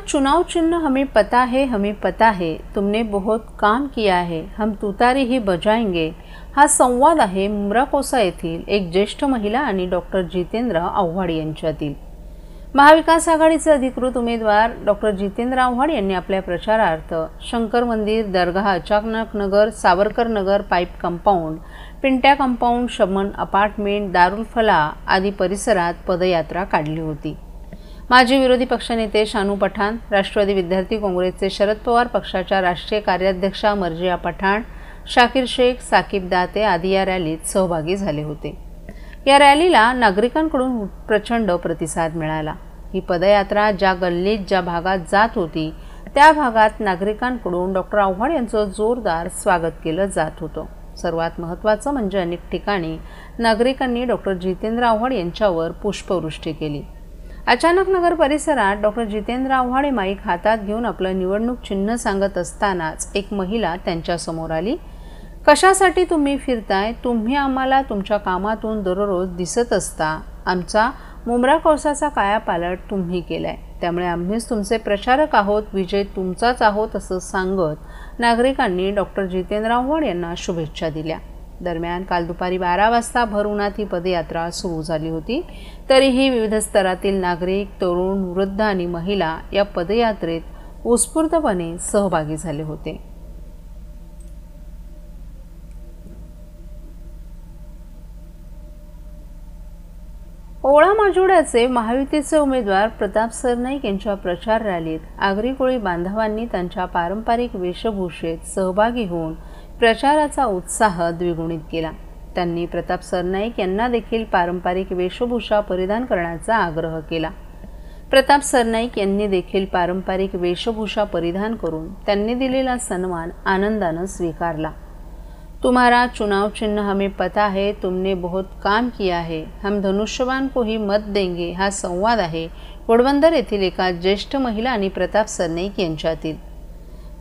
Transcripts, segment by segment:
चुनाव चिन्ह हमें पता है, हमें पता है, तुमने बहुत काम किया है, हम तुतारी ही बजाएंगे हा संवाद आहे मुंब्रा कोसा येथील एक ज्येष्ठ महिला आणि डॉक्टर जितेंद्र आव्हाड यांच्यातील। महाविकास आघाडीचे अधिकृत उमेदवार डॉक्टर जितेंद्र आव्हाड यांनी आपल्या प्रचारार्थ शंकर मंदिर, दरगाह, अचानक नगर, Savarkar Nagar, pipe compound, Pintya compound, शमन अपार्टमेंट, दारुल फलाह आदी परिसरात पदयात्रा काढली होती। माजी विरोधी पक्षनेते शानू पठाण, राष्ट्रवादी विद्यार्थी काँग्रेसचे शरद पवार पक्षाच्या राष्ट्रीय कार्याध्यक्षा मर्जिया पठाण, शाकीर शेख, साकीब दाते आदी या रॅलीत सहभागी झाले होते। या रॅलीला नागरिकांकडून प्रचंड प्रतिसाद मिळाला। ही पदयात्रा ज्या गल्लीत ज्या भागात जात होती त्या भागात नागरिकांकडून डॉक्टर आव्हाड यांचं जोरदार स्वागत केलं जात होतं। सर्वात महत्त्वाचं म्हणजे अनेक ठिकाणी नागरिकांनी डॉक्टर जितेंद्र आव्हाड यांच्यावर पुष्पवृष्टी केली। अचानक नगर परिसरात डॉक्टर जितेंद्र आव्हाड माईक हातात घेऊन आपलं निवडणूक चिन्ह सांगत असतानाच एक महिला त्यांच्या समोर आली। कशासाठी तुम्ही फिरताय? तुम्ही आम्हाला तुमच्या कामातून दररोज दिसत असता। आमचा मुंब्रा कोसाचा कायापालट तुम्ही केलाय, त्यामुळे आम्हीच तुमचे प्रचारक आहोत, विजय तुमचाच आहोत असं सांगत नागरिकांनी डॉक्टर जितेंद्र आव्हाड यांना शुभेच्छा दिल्या। दरम्यान काल दुपारी 12 वाजता भर उन्हात ही पदयात्रा सुरू झाली होती। तरीही विविध स्तरातील नागरिक, तरुण, वृद्ध आणि महिला या पदयात्रेत उत्स्फूर्तपणे सहभागी झाले होते। ओळा माजोड्याचे महायुतीचे उमेदवार प्रताप सरनाईक यांच्या प्रचार रॅलीत आगरी कोळी बांधवांनी त्यांच्या पारंपरिक वेशभूषेत सहभागी होऊन प्रचाराचा उत्साह द्विगुणित केला। त्यांनी प्रताप सरनाईक यांना देखील पारंपरिक वेशभूषा परिधान करण्याचा आग्रह केला। प्रताप सरनाईक यांनी देखील पारंपरिक वेशभूषा परिधान करून त्यांनी दिलेला सन्मान आनंदाने स्वीकारला। तुम्हारा चुनाव चिन्ह हमें पता है, तुमने बहुत काम किया है, हम धनुष्यबाण को ही मत देंगे हा संवाद आहे घोडबंदर येथील एका ज्येष्ठ महिला आणि प्रताप सरनाईक यांच्यातील।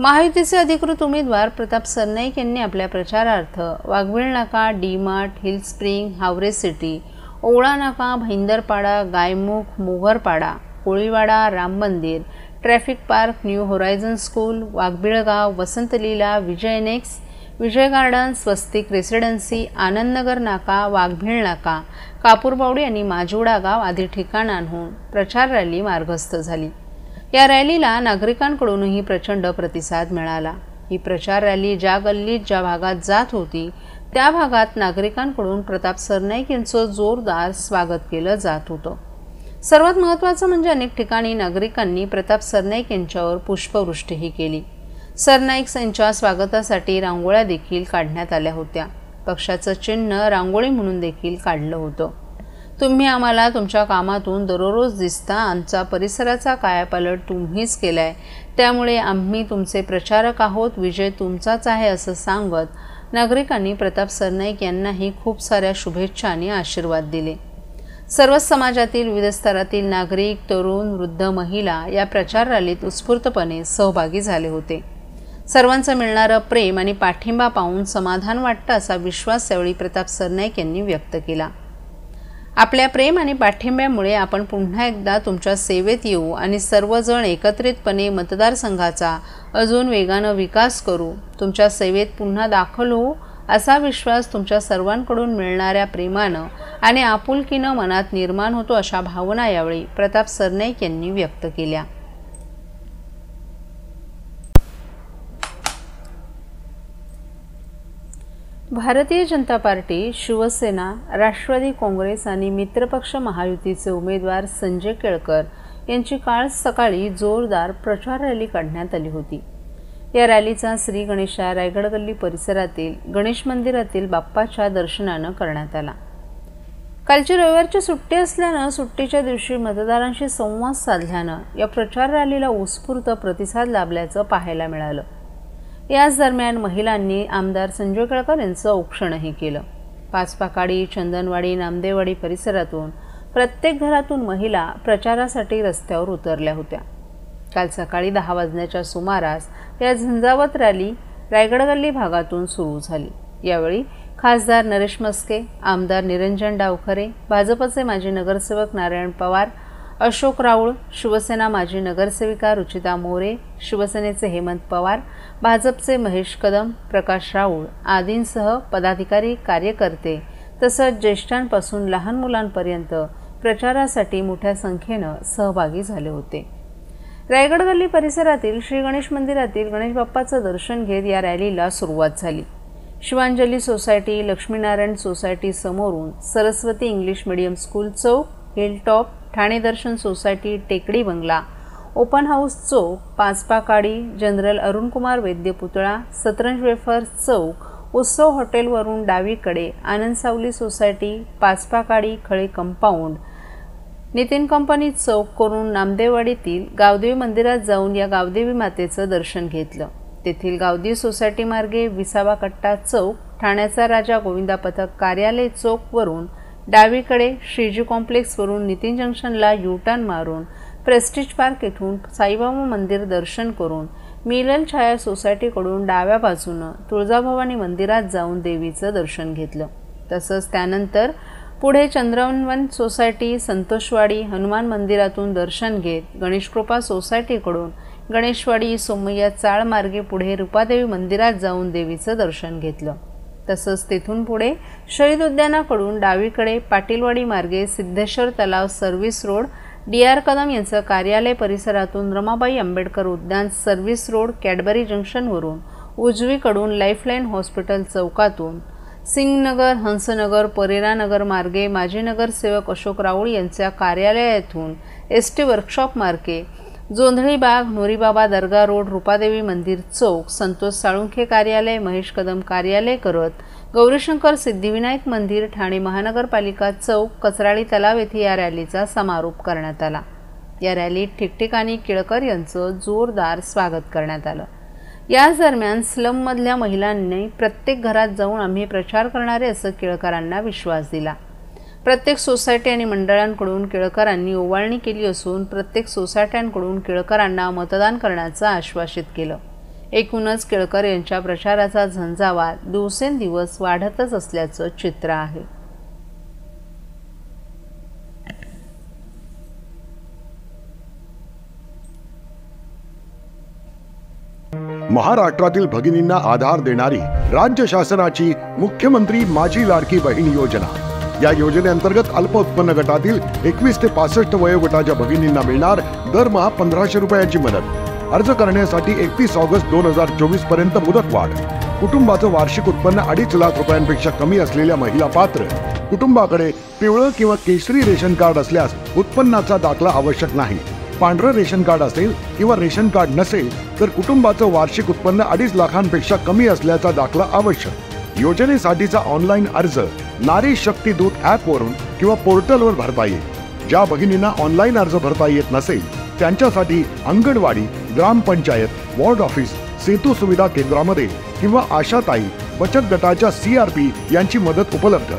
महायुतीचे अधिकृत उमेदवार प्रताप सरनाईक यांनी आपल्या प्रचारार्थ Waghbil Naka, D Mart, Hill Spring, Haware City, Owala Naka, Bhayanderpada, Gaimukh, Moharpada, Koliwada, Ram Mandir, Traffic Park, New Horizon School, Waghbilgaon, Vasantleela, Vijay नेक्स, विजय गार्डन, स्वस्तिक रेसिडेन्सी, आनंदनगर नाका, वाघबीळ नाका, कापूरबावडी आणि माजोडा गाव आदी ठिकाणांहून प्रचार रॅली मार्गस्थ झाली। या रॅलीला नागरिकांकडूनही प्रचंड प्रतिसाद मिळाला। ही प्रचार रॅली ज्या गल्लीत ज्या भागात जात होती त्या भागात नागरिकांकडून प्रताप सरनाईक यांचं जोरदार स्वागत केलं जात होतं। सर्वात महत्त्वाचं म्हणजे अनेक ठिकाणी नागरिकांनी प्रताप सरनाईक यांच्यावर पुष्पवृष्टीही केली। सरनाईक यांच्या स्वागतासाठी रांगोळ्या देखील काढण्यात आल्या होत्या। पक्षाचं चिन्ह रांगोळी म्हणून देखील काढलं होतं। तुम्ही आम्हाला तुमच्या कामातून दररोज दिसता, आमचा परिसराचा कायापालट तुम्हीच केलाय, त्यामुळे आम्ही तुमचे प्रचारक आहोत, विजय तुमचाच आहे असं सांगत नागरिकांनी प्रताप सरनाईक यांनाही खूप साऱ्या शुभेच्छा आणि आशीर्वाद दिले। सर्व समाजातील विविध स्तरातील नागरिक, तरुण, वृद्ध, महिला या प्रचार रॅलीत उत्स्फूर्तपणे सहभागी झाले होते। सर्वांचं मिळणारं प्रेम आणि पाठिंबा पाहून समाधान वाटतं असा विश्वास यावेळी प्रताप सरनाईक यांनी व्यक्त केला। आपल्या प्रेम आणि पाठिंब्यामुळे आपण पुन्हा एकदा तुमच्या सेवेत येऊ आणि सर्वजण एकत्रितपणे मतदारसंघाचा अजून वेगानं विकास करू, तुमच्या सेवेत पुन्हा दाखल होऊ असा विश्वास तुमच्या सर्वांकडून मिळणाऱ्या प्रेमानं आणि आपुलकीनं मनात निर्माण होतो अशा भावना यावेळी प्रताप सरनाईक यांनी व्यक्त केल्या। भारतीय जनता पार्टी, शिवसेना, राष्ट्रवादी काँग्रेस आणि मित्रपक्ष महायुतीचे उमेदवार संजय केळकर यांची काल सकाळी जोरदार प्रचार रॅली काढण्यात आली होती। या रॅलीचा श्री गणेशा रायगड गल्ली परिसरातील गणेश मंदिरातील बाप्पाच्या दर्शनानं करण्यात आला। कालची रविवारची सुट्टी असल्यानं सुट्टीच्या दिवशी मतदारांशी संवाद साधल्यानं या प्रचार रॅलीला उत्स्फूर्त प्रतिसाद लाभल्याचं पाहायला मिळालं। याच दरम्यान महिलांनी आमदार संजय केळकर यांचं औक्षणही केलं। पाचपाकाडी, चंदनवाडी, नामदेववाडी परिसरातून प्रत्येक घरातून महिला प्रचारासाठी रस्त्यावर उतरल्या होत्या। काल सकाळी 10 वाजण्याच्या सुमारास या झंझावत रॅली रायगड गल्ली भागातून सुरू झाली। यावेळी खासदार नरेश मस्के, आमदार निरंजन डावखरे, भाजपचे माजी नगरसेवक नारायण पवार, अशोक राऊळ, शिवसेना माजी नगरसेविका रुचिता मोरे, शिवसेनेचे हेमंत पवार, भाजपचे महेश कदम, प्रकाश राऊळ आदींसह पदाधिकारी, कार्यकर्ते तसंच ज्येष्ठांपासून लहान मुलांपर्यंत प्रचारासाठी मोठ्या संख्येनं सहभागी झाले होते. रायगड गल्ली परिसरातील श्री गणेश मंदिरातील गणेश बाप्पाचं दर्शन घेत या रॅलीला सुरुवात झाली. शिवांजली सोसायटी, लक्ष्मीनारायण सोसायटी समोरून Saraswati English Medium School Chowk, Hilltop, Thane Darshan Society, Tekdi Bangla, Open House Chowk, Pachpakhadi, General Arunkumar Vaidya पुतळा, सतरंज वेफर्स चौक, उत्सव हॉटेलवरून डावीकडे Anand Sawali Society, Pachpakhadi, Khale Compound, Nitin Company Chowk करून नामदेववाडीतील गावदेवी मंदिरात जाऊन या गावदेवी मातेचं दर्शन घेतलं. तेथील गावदेवी सोसायटी मार्गे विसावा कट्टा चौक, ठाण्याचा राजा गोविंदा पथक कार्यालय चौकवरून डावीकडे श्रीजी कॉम्प्लेक्सवरून नितीन जंक्शनला यू-टर्न मारून प्रेस्टिज पार्क येथून साईबाबा मंदिर दर्शन करून मिलन छाया सोसायटीकडून डाव्या बाजूनं तुळजाभवानी मंदिरात जाऊन देवीचं दर्शन घेतलं. तसंच त्यानंतर पुढे चंद्रवन सोसायटी, संतोषवाडी, हनुमान मंदिरातून दर्शन घेत गणेशकृपा सोसायटीकडून गणेशवाडी, सोमय्या चाळ मार्गे पुढे रूपादेवी मंदिरात जाऊन देवीचं दर्शन घेतलं. तसंच तेथून पुढे शहीद उद्यानाकडून डावीकडे पाटीलवाडी मार्गे सिद्धेश्वर तलाव सर्व्हिस रोड, डी.आर. कदम यांचं कार्यालय परिसरातून रमाबाई आंबेडकर उद्यान सर्व्हिस रोड, कॅडबरी जंक्शनवरून उजवीकडून लाईफलाईन हॉस्पिटल चौकातून सिंगनगर, हंसनगर, परेरानगर मार्गे माजी नगरसेवक अशोक राऊळ यांच्या कार्यालयातून एस.टी. वर्कशॉप मार्गे जोंधळी बाग, नोरीबाबा दर्गा रोड, रूपादेवी मंदिर चौक, संतोष साळुंखे कार्यालय, महेश कदम कार्यालय करत गौरीशंकर सिद्धिविनायक मंदिर, ठाणे महानगरपालिका चौक, कचराळी तलाव येथे या रॅलीचा समारोप करण्यात आला. या रॅलीत ठिकठिकाणी केळकर यांचं जोरदार स्वागत करण्यात आलं. याच दरम्यान स्लममधल्या महिलांनी प्रत्येक घरात जाऊन आम्ही प्रचार करणारे असं केळकरांना विश्वास दिला. प्रत्येक सोसायटी आणि मंडळांकडून केळकरांनी ओवाळणी केली असून प्रत्येक सोसायट्यांकडून केळकरांना मतदान करण्याचं आश्वासित केलं. एकूणच केळकर यांच्या प्रचाराचा झंझावात दिवसेंदिवस वाढतच असल्याचं चित्र आहे. महाराष्ट्रातील भगिनींना आधार देणारी राज्य शासनाची मुख्यमंत्री माझी लाडकी बहीण योजना. या योजनेअंतर्गत अल्प उत्पन्न गटातील 21 ते 65 वयोगटाच्या भगिनींना मिळणार दरमहा 1500 रुपयाची मदत. अर्ज करण्यासाठी 31 ऑगस्ट 2024 पर्यंत मुदतवाढ. कुटुंबाचं वार्षिक उत्पन्न 2.5 लाख रुपयांपेक्षा कमी असलेल्या महिला पात्र. कुटुंबाकडे पिवळं किंवा केशरी रेशन कार्ड असल्यास उत्पन्नाचा दाखला आवश्यक नाही. पांढरं रेशन कार्ड असेल किंवा रेशन कार्ड नसेल तर कुटुंबाचं वार्षिक उत्पन्न 2.5 लाखांपेक्षा कमी असल्याचा दाखला आवश्यक. योजनेसाठीचा ऑनलाईन अर्ज नारी शक्ती दूत ॲप वरून किंवा पोर्टलवर भरता येईल. ज्या भगिनींना ऑनलाईन अर्ज भरता येत नसेल त्यांच्यासाठी अंगणवाडी, ग्रामपंचायत, वॉर्ड ऑफिस, सेतू सुविधा केंद्रामध्ये किंवा आशाताई बचत गटाच्या CRP यांची मदत उपलब्ध.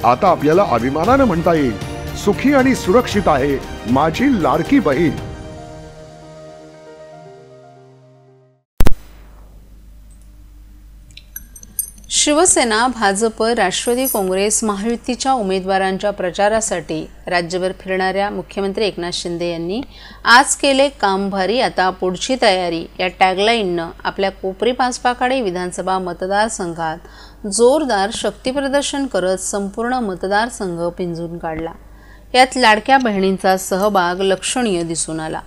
आता आपल्याला अभिमानानं म्हणता येईल, सुखी आणि सुरक्षित आहे माझी लाडकी बहीण. शिवसेना, भाजप, राष्ट्रवादी काँग्रेस, महायुतीच्या उमेदवारांच्या प्रचारासाठी राज्यभर फिरणाऱ्या मुख्यमंत्री एकनाथ शिंदे यांनी आज केले काम भारी, आता पुढची तयारी या टॅगलाईननं आपल्या कोपरी पाचपाकाडी विधानसभा मतदारसंघात जोरदार शक्तीप्रदर्शन करत संपूर्ण मतदारसंघ पिंजून काढला. यात लाडक्या बहिणींचा सहभाग लक्षणीय दिसून आला.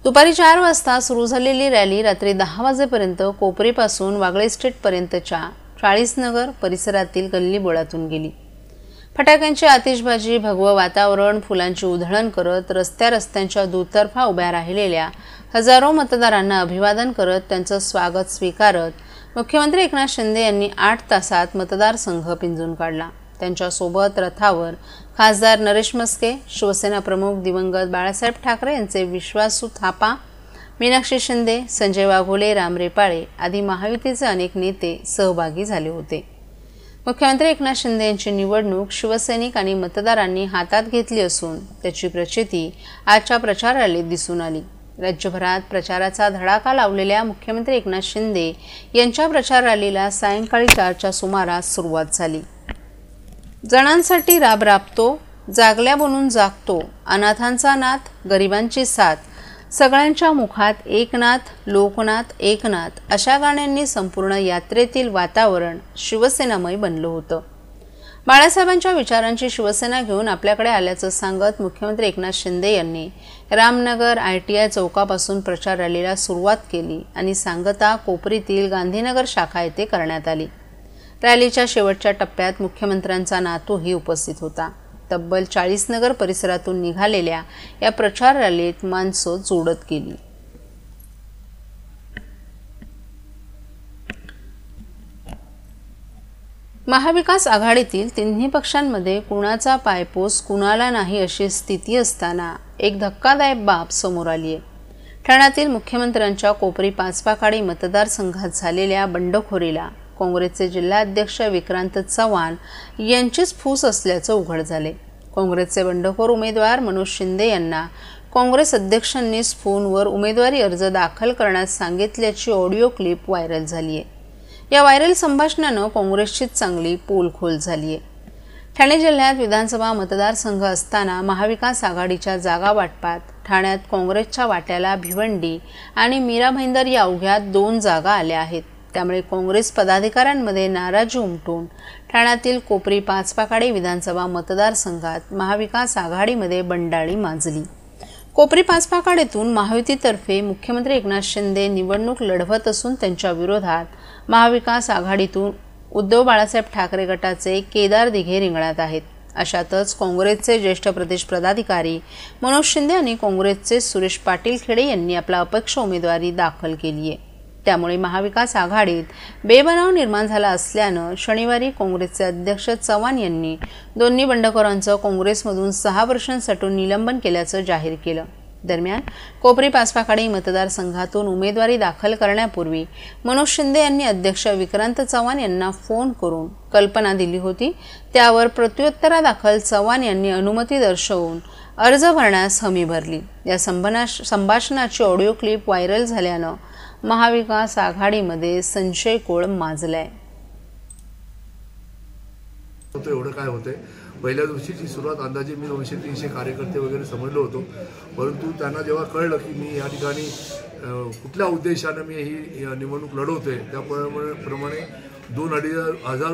दुपारी 4 वाजता सुरू झालेली रॅली रात्री 10 वाजेपर्यंत कोपरीपासून वागळे स्ट्रीटपर्यंतच्या 40 नगर परिसरातील गल्लीबोळातून गेली. फटाक्यांची आतिषबाजी, भगवं वातावरण, फुलांची उधळण करत रस्त्यांच्या दुतर्फा उभ्या राहिलेल्या हजारो मतदारांना अभिवादन करत त्यांचं स्वागत स्वीकारत मुख्यमंत्री एकनाथ शिंदे यांनी 8 तासात मतदारसंघ पिंजून काढला. त्यांच्यासोबत रथावर खासदार नरेश मस्के, शिवसेना प्रमुख दिवंगत बाळासाहेब ठाकरे यांचे विश्वासू थापा, मीनाक्षी शिंदे, संजय वाघोले, राम रेपाळे आदी महायुतीचे अनेक नेते सहभागी झाले होते. मुख्यमंत्री एकनाथ शिंदे यांची निवडणूक शिवसैनिक आणि मतदारांनी हातात घेतली असून त्याची प्रचिती आजच्या प्रचार रॅलीत दिसून आली. राज्यभरात प्रचाराचा धडाका लावलेल्या मुख्यमंत्री एकनाथ शिंदे यांच्या प्रचार रॅलीला सायंकाळी 4च्या सुमारास सुरुवात झाली. जणांसाठी राब राबतो, जागल्या बनून जागतो, अनाथांचा नाथ, गरिबांची साथ, सगळ्यांच्या मुखात एकनाथ, लोकनाथ, एकनाथ अशा गाण्यांनी संपूर्ण यात्रेतील वातावरण शिवसेनामय बनलं होतं. बाळासाहेबांच्या विचारांची शिवसेना घेऊन आपल्याकडे आल्याचं सांगत मुख्यमंत्री एकनाथ शिंदे यांनी रामनगर ITI चौकापासून प्रचार रॅलीला सुरुवात केली आणि सांगता कोपरीतील गांधीनगर शाखा येथे करण्यात आली. रॅलीच्या शेवटच्या टप्प्यात मुख्यमंत्र्यांचा नातूही उपस्थित होता. तब्बल 40 नगर परिसरातून निघालेल्या या प्रचार रॅलीत माणसं जोडत गेली. महाविकास आघाडीतील तिन्ही पक्षांमध्ये कुणाचा पायपोस कुणाला नाही अशी स्थिती असताना एक धक्कादायक बाब समोर आली आहे. ठाण्यातील मुख्यमंत्र्यांच्या कोपरी पाचपाखाडी मतदारसंघात झालेल्या बंडखोरीला काँग्रेसचे जिल्हाध्यक्ष विक्रांत चव्हाण यांचीच फूस असल्याचं उघड झाले. काँग्रेसचे बंडखोर उमेदवार मनोज शिंदे यांना काँग्रेस अध्यक्षांनीच फोनवर उमेदवारी अर्ज दाखल करण्यास सांगितल्याची ऑडिओ क्लिप व्हायरल झाली आहे. या व्हायरल संभाषणानं काँग्रेसचीच चांगली पोलखोल झाली आहे. ठाणे जिल्ह्यात विधानसभा मतदारसंघ असताना महाविकास आघाडीच्या जागा वाटपात ठाण्यात काँग्रेसच्या वाट्याला भिवंडी आणि मीरा भाईंदर या अवघ्या 2 जागा आल्या आहेत. त्यामुळे काँग्रेस पदाधिकाऱ्यांमध्ये नाराजी उमटून ठाण्यातील कोपरी पाचपाखाडी विधानसभा मतदारसंघात महाविकास आघाडीमध्ये बंडाळी माजली. कोपरी पाचपाखाडीतून महायुतीतर्फे मुख्यमंत्री एकनाथ शिंदे निवडणूक लढवत असून त्यांच्या विरोधात महाविकास आघाडीतून उद्धव बाळासाहेब ठाकरे गटाचे केदार दिघे रिंगणात आहेत. अशातच काँग्रेसचे ज्येष्ठ प्रदेश पदाधिकारी मनोज शिंदे आणि काँग्रेसचे सुरेश पाटील खेडे यांनी आपला अपक्ष उमेदवारी दाखल केली आहे. त्यामुळे महाविकास आघाडीत बेबनाव निर्माण झाला असल्यानं शनिवारी काँग्रेसचे अध्यक्ष चव्हाण यांनी दोन्ही बंडखोरांचं काँग्रेसमधून 6 वर्षांसाठी निलंबन केल्याचं जाहीर केलं. दरम्यान कोपरी पाचपाखाडी मतदारसंघातून उमेदवारी दाखल करण्यापूर्वी मनोज शिंदे यांनी अध्यक्ष विक्रांत चव्हाण यांना फोन करून कल्पना दिली होती. त्यावर प्रत्युत्तरादाखल चव्हाण यांनी अनुमती दर्शवून अर्ज भरण्यास हमी भरली. या संभाषणाची ऑडिओ क्लिप व्हायरल झाल्यानं महाविकास आघाडीमध्ये संशयकोळ माजलाय. एवढं काय होतंय, पहिल्या दिवशीची सुरुवात अंदाजे मी 200-300 कार्यकर्ते वगैरे समजलो होतो. परंतु त्यांना जेव्हा कळलं की मी या ठिकाणी कुठल्या उद्देशाने मी ही निवडणूक लढवतोय, त्याप्रमाणे 2-2.5 हजार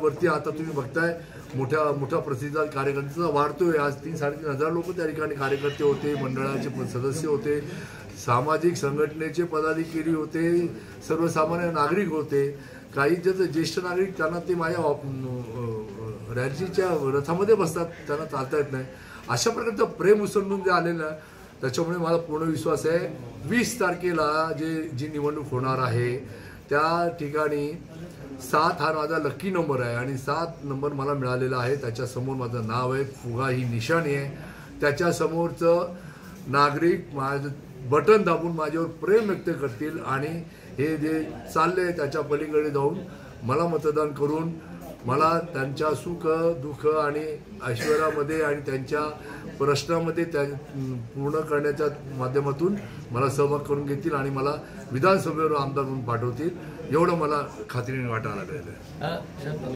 वरती आता तुम्ही बघताय मोठा प्रतिसाद कार्यकर्त्यांचा वाढतोय. आज 3-3.5 हजार लोक त्या ठिकाणी कार्यकर्ते होते, मंडळाचे सदस्य होते, सामाजिक संघटनेचे पदाधिकारी होते, सर्वसामान्य नागरिक होते, काही ज्येष्ठ नागरिक त्यांना ते माझ्या रॅलीच्या रथामध्ये बसतात, त्यांना चालता येत नाही. अशा प्रकारचं प्रेम उसळून जे आलेलं आहे, त्याच्यामुळे मला पूर्ण विश्वास आहे 20 तारखेला जी निवडणूक होणार आहे त्या ठिकाणी 7 हा माझा लकी नंबर आहे आणि 7 नंबर मला मिळालेला आहे. त्याच्यासमोर माझं नाव आहे, फुगा ही निशाणी आहे. त्याच्यासमोरचं नागरिक माझं बटन दाबून माझ्यावर प्रेम व्यक्त करतील आणि हे जे चालले त्याच्या पलीकडे जाऊन मला मतदान करून मला त्यांच्या सुख दुःख आणि ऐश्वर्यामध्ये आणि त्यांच्या प्रश्नामध्ये पूर्ण करण्याच्या माध्यमातून मला सहभाग करून घेतील आणि मला विधानसभेवर आमदार म्हणून पाठवतील, एवढं मला खात्रीने वाटायला लागलेलं आहे.